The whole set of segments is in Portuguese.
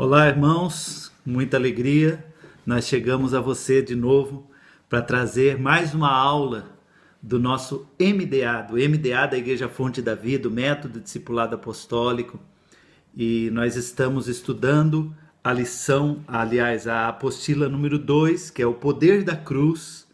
Olá, irmãos, muita alegria. Nós chegamos a você de novo para trazer mais uma aula do nosso MDA, do MDA da Igreja Fonte da Vida, o Método Discipulado Apostólico. E nós estamos estudando a lição, a apostila número 2, que é o poder da cruz.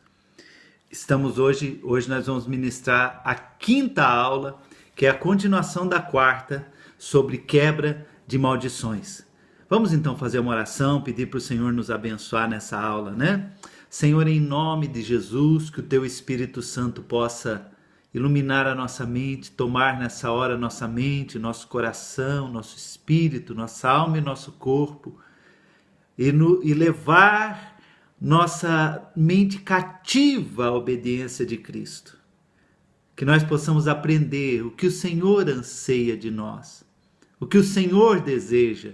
Hoje nós vamos ministrar a quinta aula, que é a continuação da quarta, sobre quebra de maldições. Vamos então fazer uma oração, pedir para o Senhor nos abençoar nessa aula, né? Senhor, em nome de Jesus, que o Teu Espírito Santo possa iluminar a nossa mente, tomar nessa hora nossa mente, nosso coração, nosso espírito, nossa alma e nosso corpo, e levar nossa mente cativa à obediência de Cristo. Que nós possamos aprender o que o Senhor anseia de nós, o que o Senhor deseja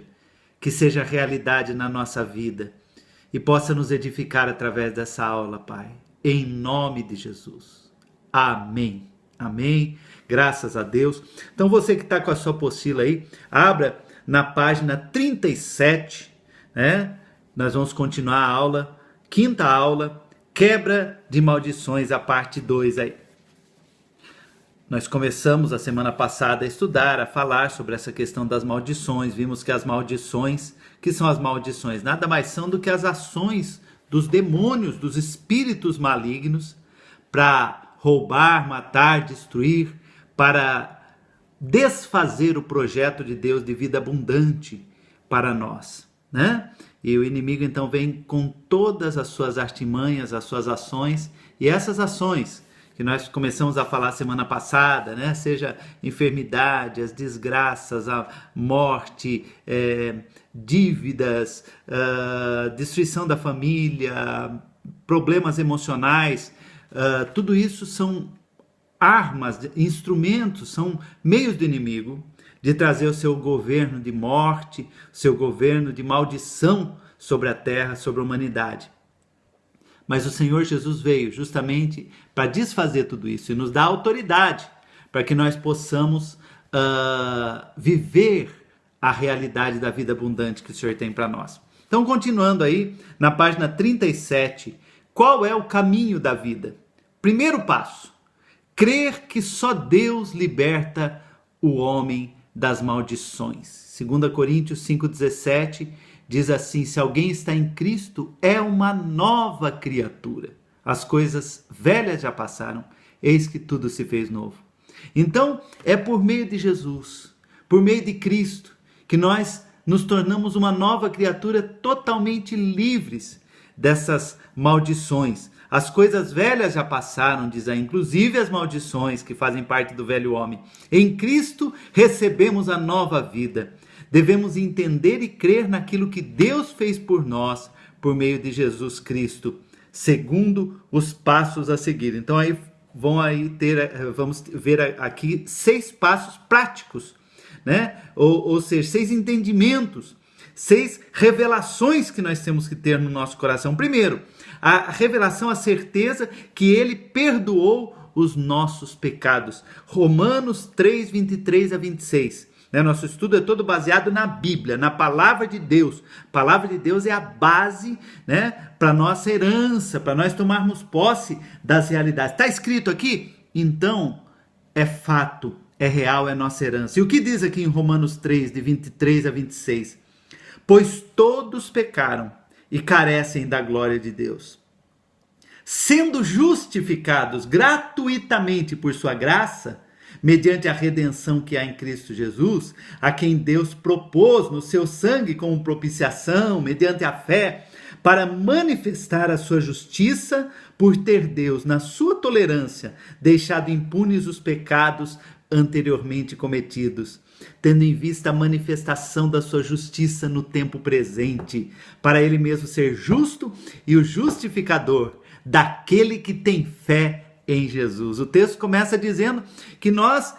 que seja realidade na nossa vida e possa nos edificar através dessa aula, Pai. Em nome de Jesus. Amém. Amém. Graças a Deus. Então você que está com a sua apostila aí, abra na página 37, né? Nós vamos continuar a aula, quinta aula, quebra de maldições, a parte 2 aí. Nós começamos a semana passada a estudar, a falar sobre essa questão das maldições. Vimos que as maldições, que são as maldições? Nada mais são do que as ações dos demônios, dos espíritos malignos, para roubar, matar, destruir, para desfazer o projeto de Deus de vida abundante para nós, né? E o inimigo então vem com todas as suas artimanhas, as suas ações, e essas ações que nós começamos a falar semana passada, né? Seja enfermidade, as desgraças, a morte, dívidas, destruição da família, problemas emocionais, tudo isso são armas, instrumentos, são meios do inimigo de trazer o seu governo de morte, o seu governo de maldição sobre a terra, sobre a humanidade. Mas o Senhor Jesus veio justamente para desfazer tudo isso e nos dar autoridade para que nós possamos viver a realidade da vida abundante que o Senhor tem para nós. Então, continuando aí, na página 37, qual é o caminho da vida? Primeiro passo, crer que só Deus liberta o homem das maldições. 2 Coríntios 5,17 diz assim: se alguém está em Cristo, é uma nova criatura. As coisas velhas já passaram, eis que tudo se fez novo. Então, é por meio de Jesus, por meio de Cristo, que nós nos tornamos uma nova criatura totalmente livres dessas maldições. As coisas velhas já passaram, diz aí, inclusive as maldições que fazem parte do velho homem. Em Cristo recebemos a nova vida. Devemos entender e crer naquilo que Deus fez por nós, por meio de Jesus Cristo, segundo os passos a seguir. Então vamos ver aqui 6 passos práticos, né? Ou seja, 6 entendimentos, 6 revelações que nós temos que ter no nosso coração. Primeiro, a revelação, a certeza que Ele perdoou os nossos pecados. Romanos 3, 23 a 26. Nosso estudo é todo baseado na Bíblia, na Palavra de Deus. A Palavra de Deus é a base, né, para a nossa herança, para nós tomarmos posse das realidades. Está escrito aqui? Então, é fato, é real, é nossa herança. E o que diz aqui em Romanos 3, de 23 a 26? Pois todos pecaram e carecem da glória de Deus, sendo justificados gratuitamente por sua graça, mediante a redenção que há em Cristo Jesus, a quem Deus propôs no seu sangue como propiciação, mediante a fé, para manifestar a sua justiça, por ter Deus, na sua tolerância, deixado impunes os pecados anteriormente cometidos, tendo em vista a manifestação da sua justiça no tempo presente, para ele mesmo ser justo e o justificador daquele que tem fé em Jesus. O texto começa dizendo que nós,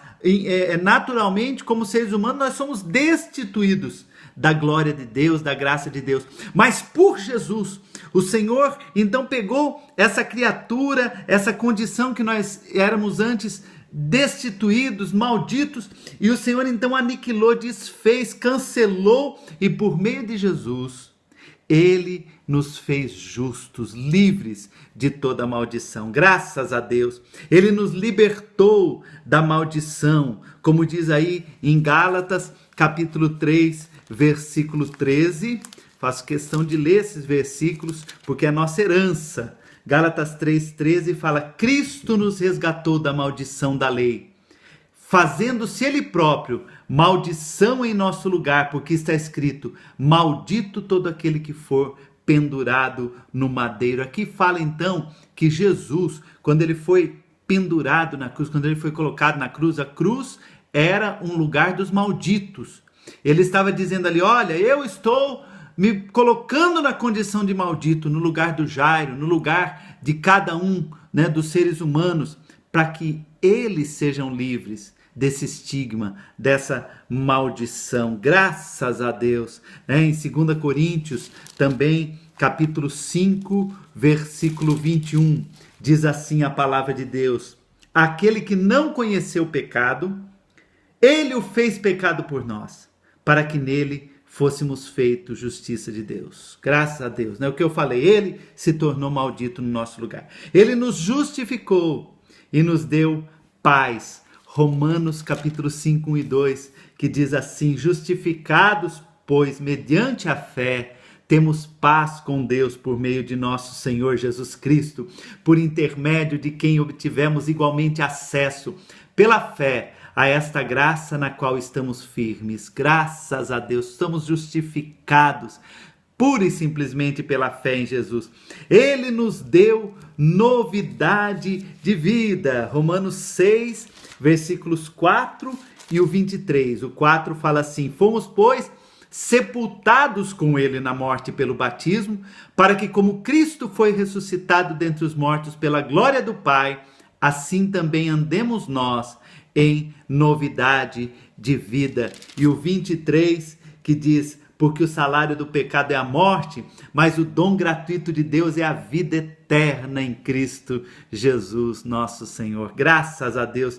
naturalmente, como seres humanos, nós somos destituídos da glória de Deus, da graça de Deus. Mas por Jesus, o Senhor então pegou essa criatura, essa condição que nós éramos antes destituídos, malditos, e o Senhor então aniquilou, desfez, cancelou, e por meio de Jesus, Ele nos fez justos, livres de toda maldição. Graças a Deus. Ele nos libertou da maldição, como diz aí em Gálatas, capítulo 3, versículo 13. Faço questão de ler esses versículos, porque é a nossa herança. Gálatas 3,13 fala: Cristo nos resgatou da maldição da lei, fazendo-se Ele próprio maldição em nosso lugar, porque está escrito: maldito todo aquele que for pendurado no madeiro. Aqui fala então que Jesus, quando ele foi pendurado na cruz, quando ele foi colocado na cruz, a cruz era um lugar dos malditos. Ele estava dizendo ali: olha, eu estou me colocando na condição de maldito, no lugar do Jairo, no lugar de cada um, né, dos seres humanos, para que eles sejam livres desse estigma, dessa maldição. Graças a Deus. Em 2 Coríntios, também, capítulo 5, versículo 21, diz assim a palavra de Deus: aquele que não conheceu o pecado, Ele o fez pecado por nós, para que nele fôssemos feitos justiça de Deus. Graças a Deus. O que eu falei, Ele se tornou maldito no nosso lugar. Ele nos justificou e nos deu paz. Romanos capítulo 5, 1 e 2, que diz assim: justificados, pois, mediante a fé, temos paz com Deus por meio de nosso Senhor Jesus Cristo, por intermédio de quem obtivemos igualmente acesso, pela fé, a esta graça na qual estamos firmes. Graças a Deus, somos justificados pura e simplesmente pela fé em Jesus. Ele nos deu novidade de vida. Romanos 6, versículos 4 e o 23. O 4 fala assim: fomos, pois, sepultados com ele na morte pelo batismo, para que, como Cristo foi ressuscitado dentre os mortos pela glória do Pai, assim também andemos nós em novidade de vida. E o 23 que diz: porque o salário do pecado é a morte, mas o dom gratuito de Deus é a vida eterna em Cristo Jesus, nosso Senhor. Graças a Deus.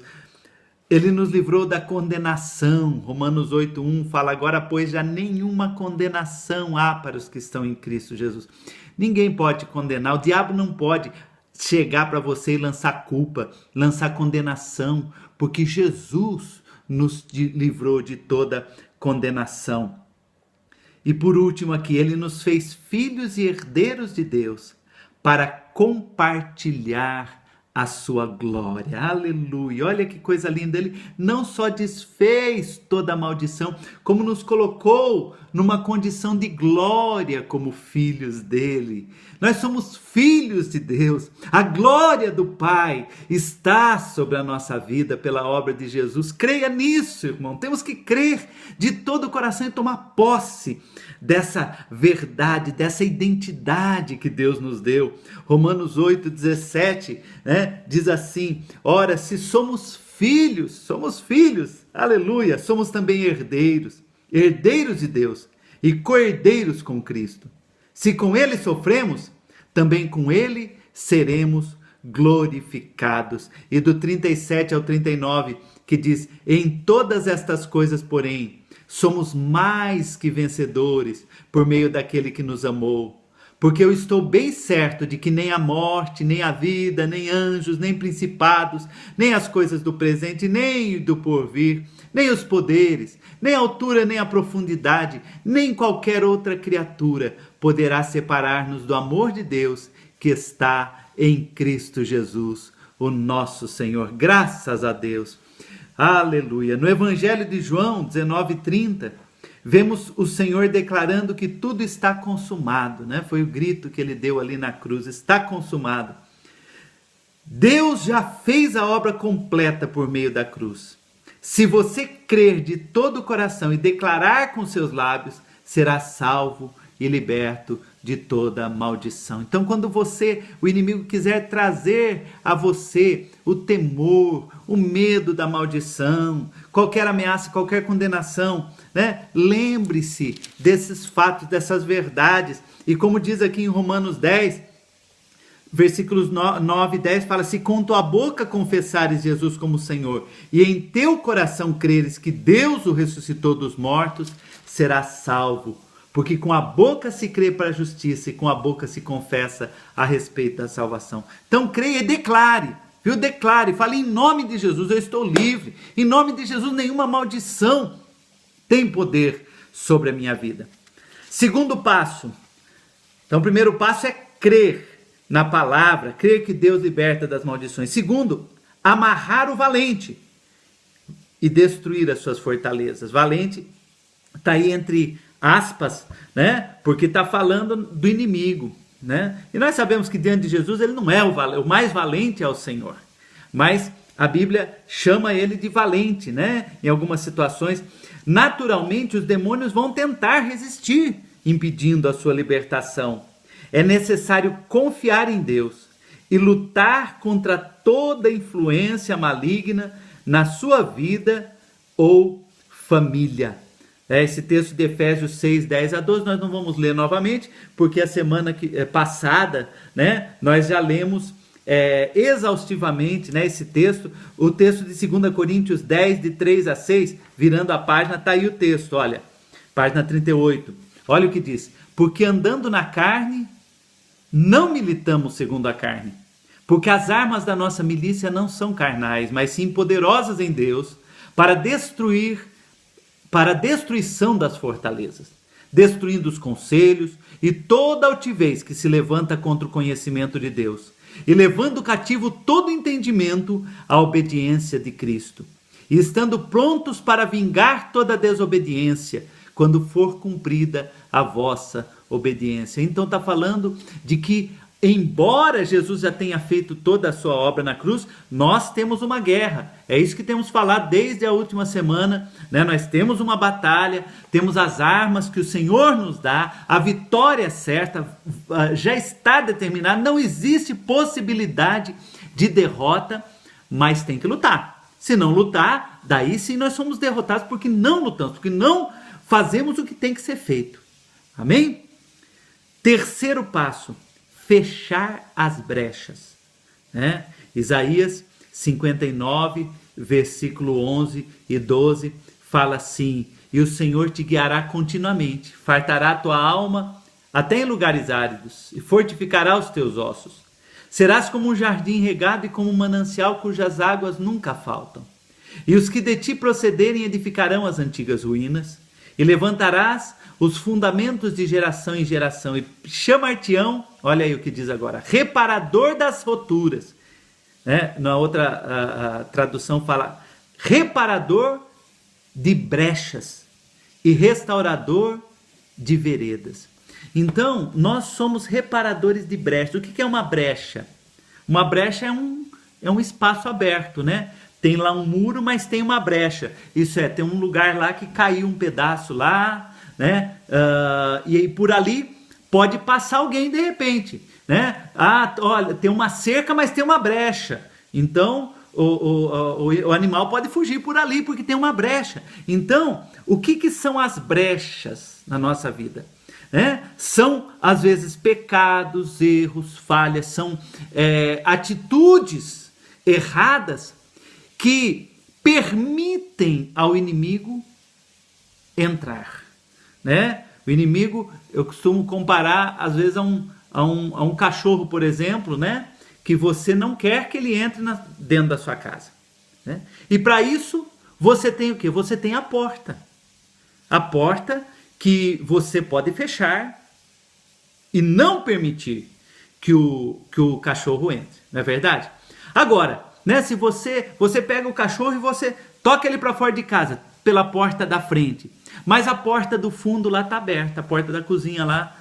Ele nos livrou da condenação. Romanos 8:1 fala: agora, pois, já nenhuma condenação há para os que estão em Cristo Jesus. Ninguém pode te condenar, o diabo não pode chegar para você e lançar culpa, lançar condenação, porque Jesus nos livrou de toda condenação. E por último aqui, Ele nos fez filhos e herdeiros de Deus para compartilhar a sua glória. Aleluia. Olha que coisa linda. Ele não só desfez toda a maldição, como nos colocou numa condição de glória como filhos dele. Nós somos filhos de Deus. A glória do Pai está sobre a nossa vida pela obra de Jesus. Creia nisso, irmão. Temos que crer de todo o coração e tomar posse dessa verdade, dessa identidade que Deus nos deu. Romanos 8:17, diz assim: ora, se somos filhos, aleluia, somos também herdeiros de Deus e co-herdeiros com Cristo. Se com Ele sofremos, também com Ele seremos glorificados. E do 37 ao 39, que diz: em todas estas coisas, porém, somos mais que vencedores por meio daquele que nos amou. Porque eu estou bem certo de que nem a morte, nem a vida, nem anjos, nem principados, nem as coisas do presente, nem do porvir, nem os poderes, nem a altura, nem a profundidade, nem qualquer outra criatura poderá separar-nos do amor de Deus que está em Cristo Jesus, o nosso Senhor. Graças a Deus. Aleluia. No Evangelho de João 19:30, vemos o Senhor declarando que tudo está consumado, Foi o grito que ele deu ali na cruz: está consumado. Deus já fez a obra completa por meio da cruz. Se você crer de todo o coração e declarar com seus lábios, será salvo e liberto de toda maldição. Então, quando o inimigo quiser trazer a você o temor, o medo da maldição, qualquer ameaça, qualquer condenação, lembre-se desses fatos, dessas verdades. E como diz aqui em Romanos 10, versículos 9 e 10 fala: se com tua boca confessares Jesus como Senhor e em teu coração creres que Deus o ressuscitou dos mortos, serás salvo. Porque com a boca se crê para a justiça e com a boca se confessa a respeito da salvação. Então creia e declare, viu? Declare, fale em nome de Jesus, eu estou livre. Em nome de Jesus, nenhuma maldição tem poder sobre a minha vida. Segundo passo. Então, o primeiro passo é crer na palavra, crer que Deus liberta das maldições. Segundo, amarrar o valente e destruir as suas fortalezas. Valente está aí entre aspas, né? Porque está falando do inimigo, né? E nós sabemos que diante de Jesus ele não é o mais valente é o Senhor, mas a Bíblia chama ele de valente, né? Em algumas situações, naturalmente os demônios vão tentar resistir, impedindo a sua libertação. É necessário confiar em Deus e lutar contra toda influência maligna na sua vida ou família. Esse texto de Efésios 6, 10 a 12, nós não vamos ler novamente, porque a semana passada, né, nós já lemos exaustivamente, né, esse texto. O texto de 2 Coríntios 10, de 3 a 6, virando a página, está aí o texto, olha, página 38. Olha o que diz: porque andando na carne, não militamos segundo a carne, porque as armas da nossa milícia não são carnais, mas sim poderosas em Deus, para a destruição das fortalezas, destruindo os conselhos e toda altivez que se levanta contra o conhecimento de Deus, e levando cativo todo entendimento à obediência de Cristo, e estando prontos para vingar toda desobediência, quando for cumprida a vossa obediência. Então está falando de que, embora Jesus já tenha feito toda a sua obra na cruz, nós temos uma guerra. É isso que temos falado desde a última semana, né? Nós temos uma batalha, temos as armas que o Senhor nos dá, a vitória certa já está determinada, não existe possibilidade de derrota, mas tem que lutar. Se não lutar, daí sim nós somos derrotados, porque não lutamos, porque não fazemos o que tem que ser feito. Amém? Terceiro passo: fechar as brechas, né? Isaías 59, versículo 11 e 12, fala assim: e o Senhor te guiará continuamente, fartará a tua alma até em lugares áridos, e fortificará os teus ossos. Serás como um jardim regado e como um manancial cujas águas nunca faltam. E os que de ti procederem edificarão as antigas ruínas, e levantarás os fundamentos de geração em geração, e chamar-te-ão, olha aí o que diz agora, reparador das roturas. Na outra tradução fala reparador de brechas e restaurador de veredas. Então, nós somos reparadores de brechas. O que é uma brecha? Uma brecha é um espaço aberto, né? Tem lá um muro, mas tem uma brecha. Isso é, tem um lugar lá que caiu um pedaço lá, né? E aí por ali pode passar alguém de repente, né? Olha, tem uma cerca, mas tem uma brecha. Então o animal pode fugir por ali porque tem uma brecha. Então, o que são as brechas na nossa vida? São às vezes pecados, erros, falhas, são atitudes erradas que permitem ao inimigo entrar, né? O inimigo, eu costumo comparar às vezes a um cachorro, por exemplo, né? Que você não quer que ele entre dentro da sua casa, né? E para isso você tem o quê? Você tem a porta que você pode fechar e não permitir que o cachorro entre, não é verdade? Agora, né, se você pega o cachorro e você toca ele para fora de casa, pela porta da frente, mas a porta do fundo lá está aberta, a porta da cozinha lá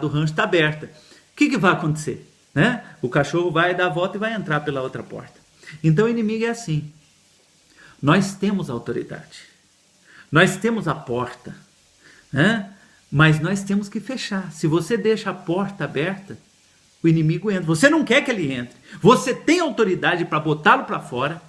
do rancho está aberta. O que vai acontecer? Né? O cachorro vai dar a volta e vai entrar pela outra porta. Então o inimigo é assim. Nós temos autoridade, nós temos a porta, né? Mas nós temos que fechar. Se você deixa a porta aberta, o inimigo entra. Você não quer que ele entre. Você tem autoridade para botá-lo para fora,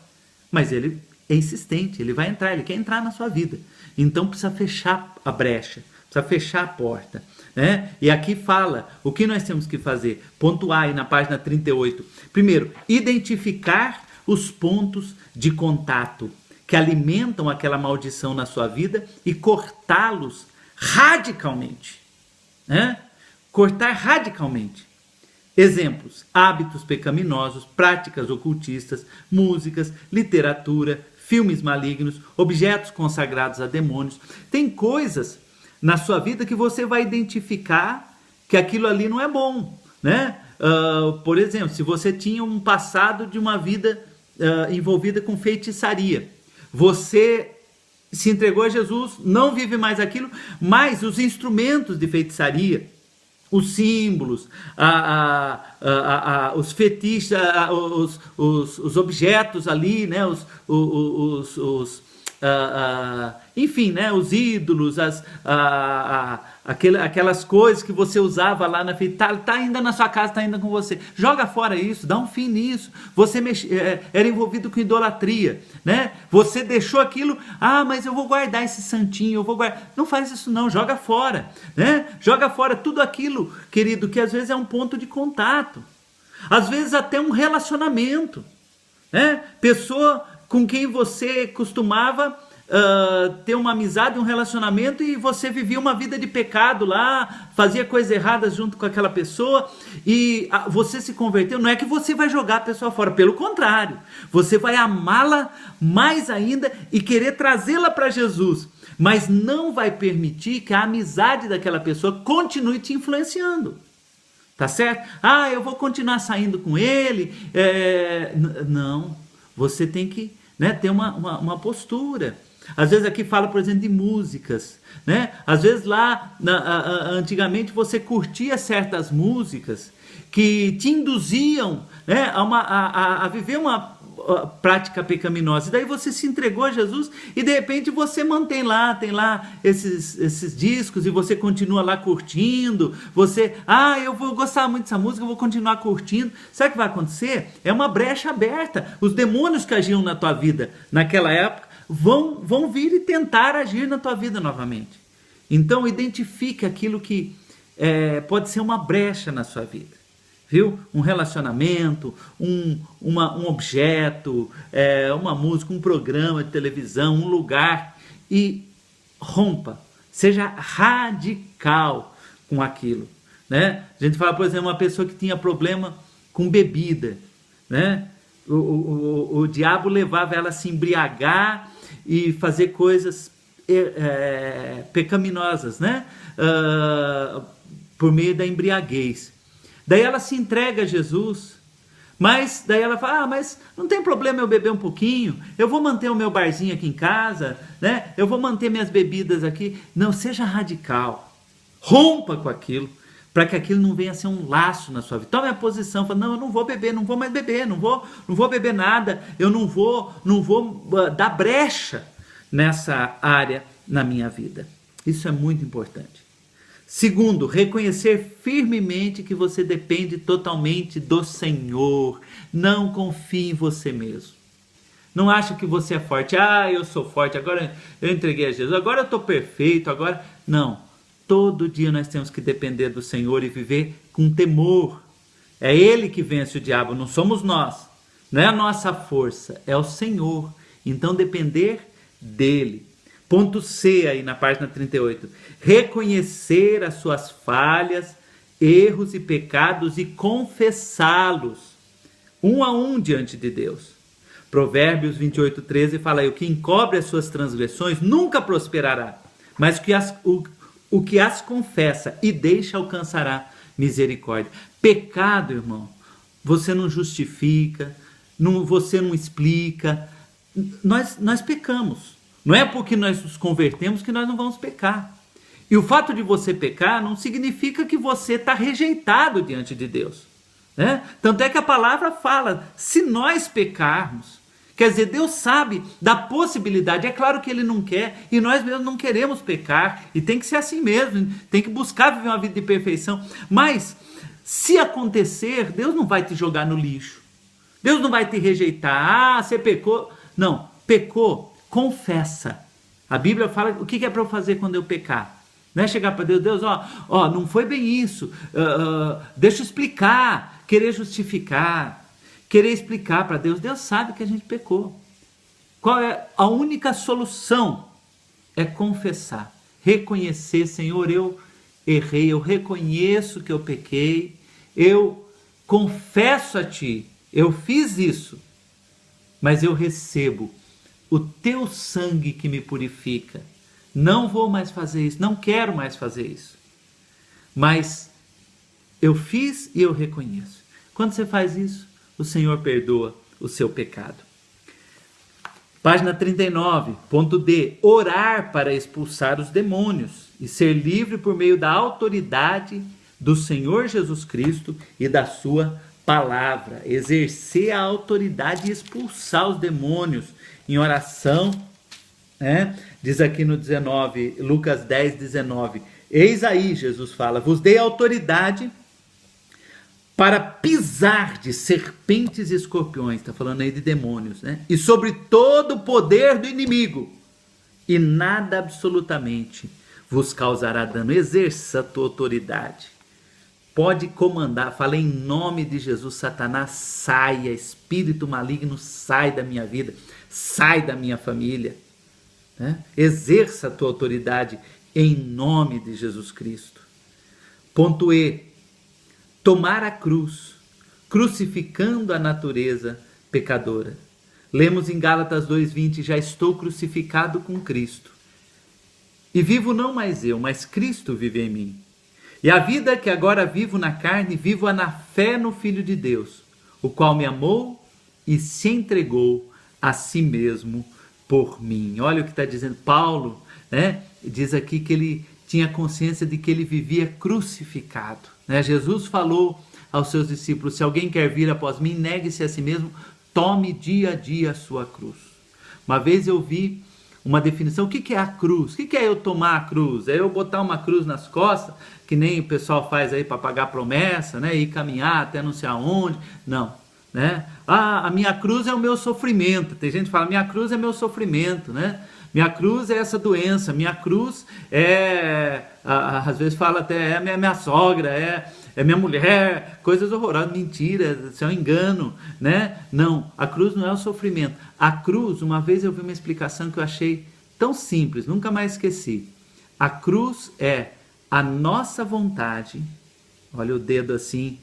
mas ele é insistente, ele vai entrar, ele quer entrar na sua vida. Então precisa fechar a brecha, precisa fechar a porta, né? E aqui fala o que nós temos que fazer. Ponto A aí na página 38. Primeiro, identificar os pontos de contato que alimentam aquela maldição na sua vida e cortá-los radicalmente, né? Cortar radicalmente. Exemplos: hábitos pecaminosos, práticas ocultistas, músicas, literatura, filmes malignos, objetos consagrados a demônios. Tem coisas na sua vida que você vai identificar que aquilo ali não é bom, né? Por exemplo, se você tinha um passado de uma vida envolvida com feitiçaria, você se entregou a Jesus, não vive mais aquilo, mas os instrumentos de feitiçaria, os símbolos, os fetiches, os objetos ali, né? Enfim, né? Os ídolos, aquelas coisas que você usava lá na feitiçaria, tá ainda na sua casa, tá ainda com você. Joga fora isso, dá um fim nisso. Você era envolvido com idolatria, né? Você deixou aquilo, mas eu vou guardar esse santinho, eu vou guardar. Não faz isso não, joga fora, né? Joga fora tudo aquilo, querido, que às vezes é um ponto de contato. Às vezes até um relacionamento, né? Pessoa com quem você costumava ter uma amizade, um relacionamento, e você vivia uma vida de pecado lá, fazia coisas erradas junto com aquela pessoa, e você se converteu. Não é que você vai jogar a pessoa fora, pelo contrário, você vai amá-la mais ainda e querer trazê-la para Jesus, mas não vai permitir que a amizade daquela pessoa continue te influenciando. Tá certo? Eu vou continuar saindo com ele. Não, você tem que, né, ter uma postura. Às vezes aqui fala, por exemplo, de músicas, né? Às vezes lá, antigamente, você curtia certas músicas que te induziam, né, a viver uma prática pecaminosa. E daí você se entregou a Jesus e de repente você tem lá esses discos e você continua lá curtindo. Você, eu vou gostar muito dessa música, eu vou continuar curtindo. Sabe o que vai acontecer? É uma brecha aberta. Os demônios que agiam na tua vida naquela época vão vir e tentar agir na tua vida novamente. Então identifique aquilo que pode ser uma brecha na sua vida. Viu? Um relacionamento, um objeto, uma música, um programa de televisão, um lugar, e rompa, seja radical com aquilo, né? A gente fala, por exemplo, uma pessoa que tinha problema com bebida, né? O diabo levava ela a se embriagar e fazer coisas pecaminosas, né? Por meio da embriaguez. Daí ela se entrega a Jesus, mas daí ela fala, mas não tem problema eu beber um pouquinho, eu vou manter o meu barzinho aqui em casa, né? Eu vou manter minhas bebidas aqui. Não, seja radical, rompa com aquilo, para que aquilo não venha a ser um laço na sua vida. Tome a posição, fala, não, eu não vou beber, não vou mais beber, não vou beber nada, eu não vou dar brecha nessa área na minha vida. Isso é muito importante. Segundo, reconhecer firmemente que você depende totalmente do Senhor. Não confie em você mesmo. Não acha que você é forte. Eu sou forte, agora eu entreguei a Jesus, agora eu estou perfeito, agora... Não. Todo dia nós temos que depender do Senhor e viver com temor. É Ele que vence o diabo, não somos nós. Não é a nossa força, é o Senhor. Então depender dEle. Ponto C aí na página 38. Reconhecer as suas falhas, erros e pecados e confessá-los, um a um diante de Deus. Provérbios 28:13 fala aí, o que encobre as suas transgressões nunca prosperará, mas o que as confessa e deixa alcançará misericórdia. Pecado, irmão, você não justifica, você não explica. Nós pecamos. Não é porque nós nos convertemos que nós não vamos pecar. E o fato de você pecar não significa que você está rejeitado diante de Deus, né? Tanto é que a palavra fala, se nós pecarmos, quer dizer, Deus sabe da possibilidade. É claro que Ele não quer, e nós mesmos não queremos pecar, e tem que ser assim mesmo, tem que buscar viver uma vida de perfeição. Mas, se acontecer, Deus não vai te jogar no lixo. Deus não vai te rejeitar. Você pecou. Não, pecou. Confessa. A Bíblia fala o que é para eu fazer quando eu pecar. Não é chegar para Deus, Deus, não foi bem isso, deixa eu explicar, querer justificar, querer explicar para Deus. Deus sabe que a gente pecou. Qual é a única solução? É confessar, reconhecer, Senhor, eu errei, eu reconheço que eu pequei, eu confesso a Ti, eu fiz isso, mas eu recebo o Teu sangue que me purifica. Não vou mais fazer isso, não quero mais fazer isso. Mas eu fiz e eu reconheço. Quando você faz isso, o Senhor perdoa o seu pecado. Página 39, ponto D. Orar para expulsar os demônios e ser livre por meio da autoridade do Senhor Jesus Cristo e da sua palavra. Exercer a autoridade e expulsar os demônios em oração. Diz aqui no 19, Lucas 10, 19. Eis aí, Jesus fala, vos dei autoridade para pisar de serpentes e escorpiões, está falando aí de demônios, e sobre todo o poder do inimigo, e nada absolutamente vos causará dano. Exerça a tua autoridade, pode comandar, fala em nome de Jesus, Satanás saia, espírito maligno sai da minha vida, sai da minha família, exerça a tua autoridade em nome de Jesus Cristo. Ponto E. Tomar a cruz, crucificando a natureza pecadora. Lemos em Gálatas 2:20, já estou crucificado com Cristo. E vivo não mais eu, mas Cristo vive em mim. E a vida que agora vivo na carne, vivo-a na fé no Filho de Deus, o qual me amou e se entregou a si mesmo por mim. Olha o que está dizendo Paulo, diz aqui que ele tinha consciência de que ele vivia crucificado. Jesus falou aos seus discípulos, se alguém quer vir após mim, negue-se a si mesmo, tome dia a dia a sua cruz. Uma vez eu vi uma definição, o que é a cruz? O que é eu tomar a cruz? É eu botar uma cruz nas costas, que nem o pessoal faz aí para pagar promessa, ir caminhar até não sei aonde. Não. A minha cruz é o meu sofrimento. Tem gente que fala, minha cruz é meu sofrimento, Minha cruz é essa doença, minha cruz às vezes fala até, é minha sogra, é minha mulher, coisas horrorosas, mentira, isso é um engano, Não, a cruz não é o sofrimento. A cruz, uma vez eu vi uma explicação que eu achei tão simples, nunca mais esqueci. A cruz é a nossa vontade, olha o dedo assim,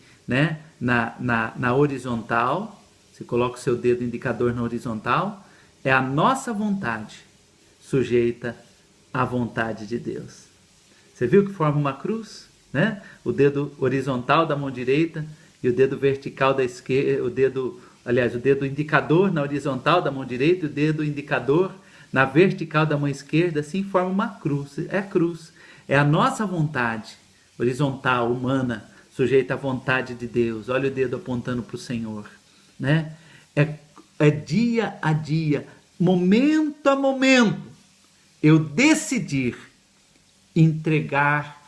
na horizontal, você coloca o seu dedo indicador na horizontal, é a nossa vontade sujeita à vontade de Deus. Você viu que forma uma cruz? O dedo horizontal da mão direita e o dedo vertical da esquerda, o dedo indicador na horizontal da mão direita e o dedo indicador na vertical da mão esquerda, assim forma uma cruz. É a cruz. É a nossa vontade horizontal, humana, sujeita à vontade de Deus. Olha o dedo apontando para o Senhor. É dia a dia, momento a momento, eu decidir entregar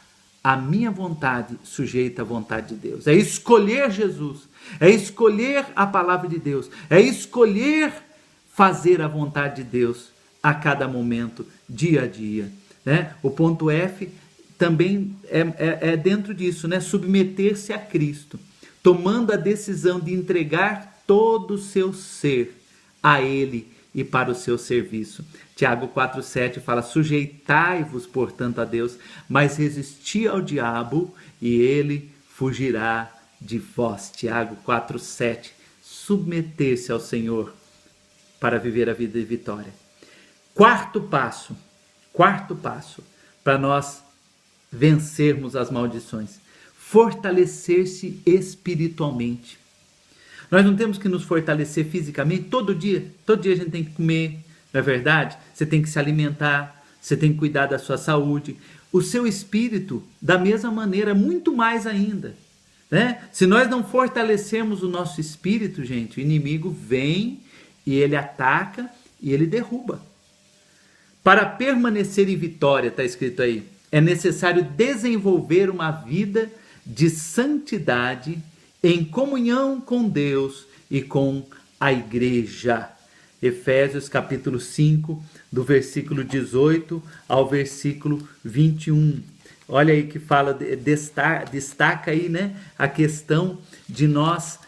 a minha vontade sujeita à vontade de Deus. É escolher Jesus, é escolher a palavra de Deus, é escolher fazer a vontade de Deus a cada momento, dia a dia. O ponto F também é dentro disso, submeter-se a Cristo, tomando a decisão de entregar todo o seu ser a Ele e para o seu serviço. Tiago 4,7 fala, sujeitai-vos, portanto, a Deus, mas resisti ao diabo e ele fugirá de vós. Tiago 4,7, submeter-se ao Senhor para viver a vida de vitória. Quarto passo para nós vencermos as maldições, fortalecer-se espiritualmente. Nós não temos que nos fortalecer fisicamente todo dia a gente tem que comer, não é verdade? Você tem que se alimentar, você tem que cuidar da sua saúde. O seu espírito, da mesma maneira, muito mais ainda. Se nós não fortalecermos o nosso espírito, gente, o inimigo vem e ele ataca e ele derruba. Para permanecer em vitória, está escrito aí, é necessário desenvolver uma vida de santidade em comunhão com Deus e com a igreja. Efésios capítulo 5, do versículo 18 ao versículo 21. Olha aí que fala, destaca aí, né, a questão de nós,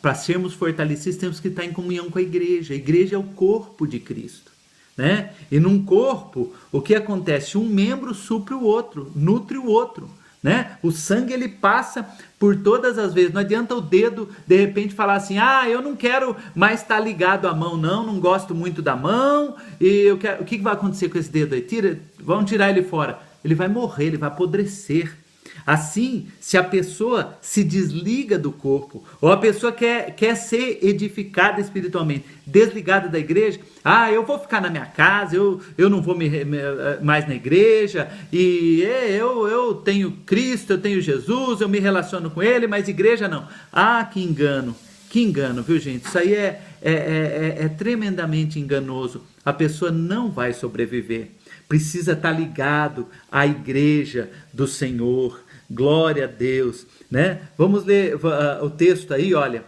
para sermos fortalecidos, temos que estar em comunhão com a igreja. A igreja é o corpo de Cristo, né? E num corpo, o que acontece? Um membro supre o outro, nutre o outro, né? O sangue, ele passa por todas as vezes. Não adianta o dedo de repente falar assim: ah, eu não quero mais estar ligado à mão, não gosto muito da mão, e eu quero... O que vai acontecer com esse dedo aí? Vamos tirar ele fora. Ele vai morrer, ele vai apodrecer. Assim, se a pessoa se desliga do corpo, ou a pessoa quer ser edificada espiritualmente, desligada da igreja, eu vou ficar na minha casa, eu não vou mais na igreja, e eu tenho Cristo, eu tenho Jesus, eu me relaciono com Ele, mas igreja não. Que engano, viu, gente? Isso aí é tremendamente enganoso. A pessoa não vai sobreviver. Precisa estar ligado à igreja do Senhor. Glória a Deus, né? Vamos ler o texto aí, olha,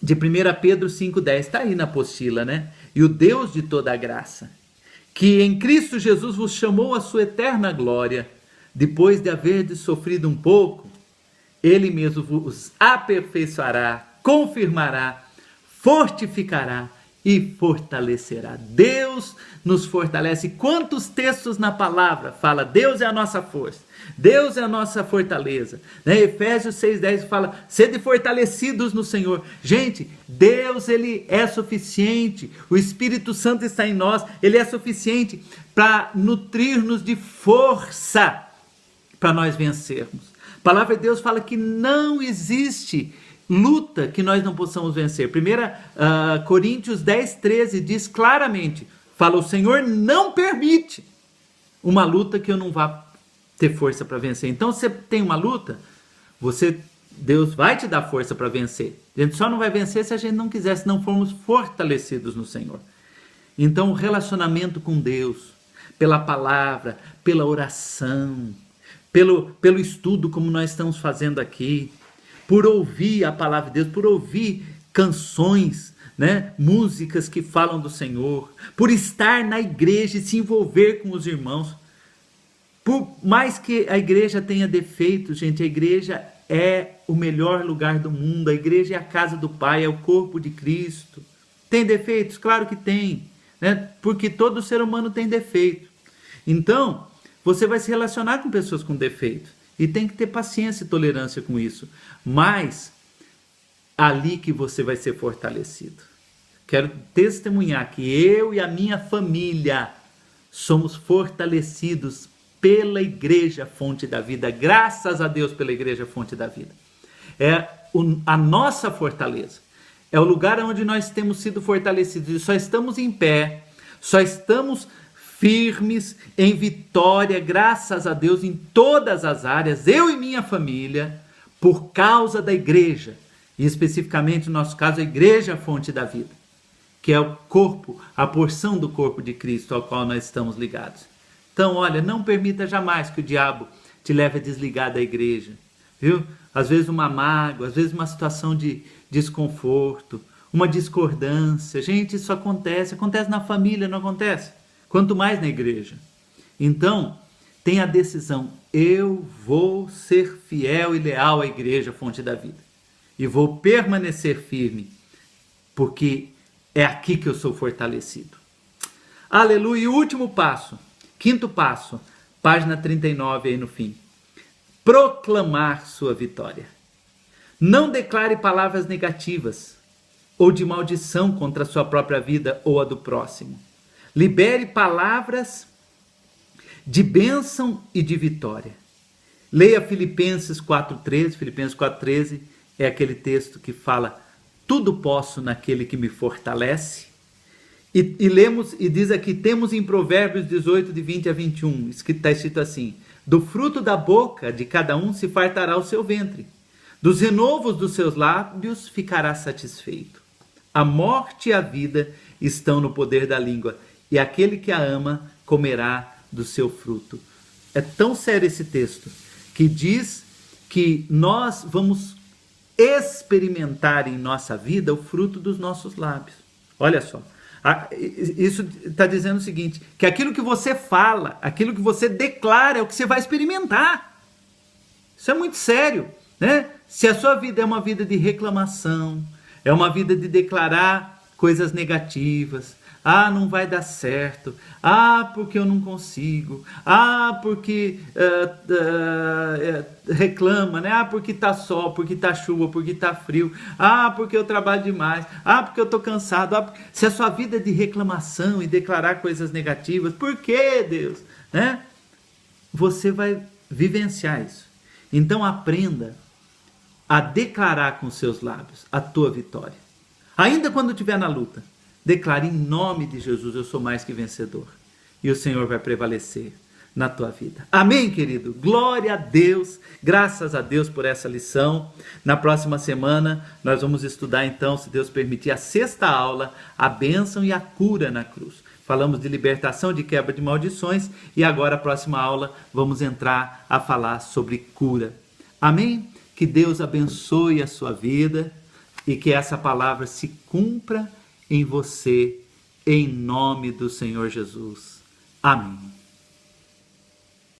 de 1 Pedro 5,10, está aí na apostila, né? E o Deus de toda a graça, que em Cristo Jesus vos chamou à sua eterna glória, depois de haverdes sofrido um pouco, Ele mesmo vos aperfeiçoará, confirmará, fortificará e fortalecerá. Deus nos fortalece. Quantos textos na palavra fala Deus é a nossa força, Deus é a nossa fortaleza, né? Efésios 6,10 fala: sede fortalecidos no Senhor. Gente, Deus, Ele é suficiente. O Espírito Santo está em nós, Ele é suficiente para nutrir-nos de força para nós vencermos. A palavra de Deus fala que não existe luta que nós não possamos vencer. 1 Coríntios 10,13 diz claramente, fala: o Senhor não permite uma luta que eu não vá ter força para vencer. Então, se você tem uma luta, Deus vai te dar força para vencer. A gente só não vai vencer se a gente não quiser, se não formos fortalecidos no Senhor. Então, o relacionamento com Deus, pela palavra, pela oração, pelo estudo como nós estamos fazendo aqui, por ouvir a palavra de Deus, por ouvir canções, né? Músicas que falam do Senhor, por estar na igreja e se envolver com os irmãos. Por mais que a igreja tenha defeitos, gente, a igreja é o melhor lugar do mundo, a igreja é a casa do Pai, é o corpo de Cristo. Tem defeitos? Claro que tem, né? Porque todo ser humano tem defeito. Então, você vai se relacionar com pessoas com defeitos, e tem que ter paciência e tolerância com isso, mas ali que você vai ser fortalecido. Quero testemunhar que eu e a minha família somos fortalecidos pela Igreja Fonte da Vida, graças a Deus pela Igreja Fonte da Vida. É a nossa fortaleza, é o lugar onde nós temos sido fortalecidos, e só estamos em pé, só estamos firmes em vitória, graças a Deus, em todas as áreas, eu e minha família, por causa da igreja, e especificamente no nosso caso, a Igreja Fonte da Vida, que é o corpo, a porção do corpo de Cristo ao qual nós estamos ligados. Então, olha, não permita jamais que o diabo te leve a desligar da igreja, viu? Às vezes uma mágoa, às vezes uma situação de desconforto, uma discordância. Gente, isso acontece na família, não acontece? Quanto mais na igreja. Então, tenha a decisão: eu vou ser fiel e leal à Igreja Fonte da Vida. E vou permanecer firme, porque é aqui que eu sou fortalecido. Aleluia! E o último passo, quinto passo, página 39 aí no fim. Proclamar sua vitória. Não declare palavras negativas ou de maldição contra a sua própria vida ou a do próximo. Libere palavras de bênção e de vitória. Leia Filipenses 4,13. Filipenses 4,13 é aquele texto que fala: tudo posso naquele que me fortalece. E lemos, e diz aqui, temos em Provérbios 18, de 20 a 21, está escrito assim: do fruto da boca de cada um se fartará o seu ventre, dos renovos dos seus lábios ficará satisfeito. A morte e a vida estão no poder da língua, e aquele que a ama comerá do seu fruto. É tão sério esse texto, que diz que nós vamos experimentar em nossa vida o fruto dos nossos lábios. Olha só. Isso está dizendo o seguinte, que aquilo que você fala, aquilo que você declara é o que você vai experimentar. Isso é muito sério, né? Se a sua vida é uma vida de reclamação, é uma vida de declarar coisas negativas, não vai dar certo, porque eu não consigo, porque reclama, né? Porque tá sol, porque tá chuva, porque tá frio, porque eu trabalho demais, porque eu tô cansado. Se a sua vida é de reclamação e declarar coisas negativas, por que, Deus? Né? Você vai vivenciar isso. Então aprenda a declarar com seus lábios a tua vitória. Ainda quando estiver na luta, declare em nome de Jesus, eu sou mais que vencedor. E o Senhor vai prevalecer na tua vida. Amém, querido? Glória a Deus, graças a Deus por essa lição. Na próxima semana nós vamos estudar então, se Deus permitir, a 6ª aula, a bênção e a cura na cruz. Falamos de libertação, de quebra de maldições e agora a próxima aula vamos entrar a falar sobre cura. Amém? Que Deus abençoe a sua vida e que essa palavra se cumpra em você, em nome do Senhor Jesus. Amém.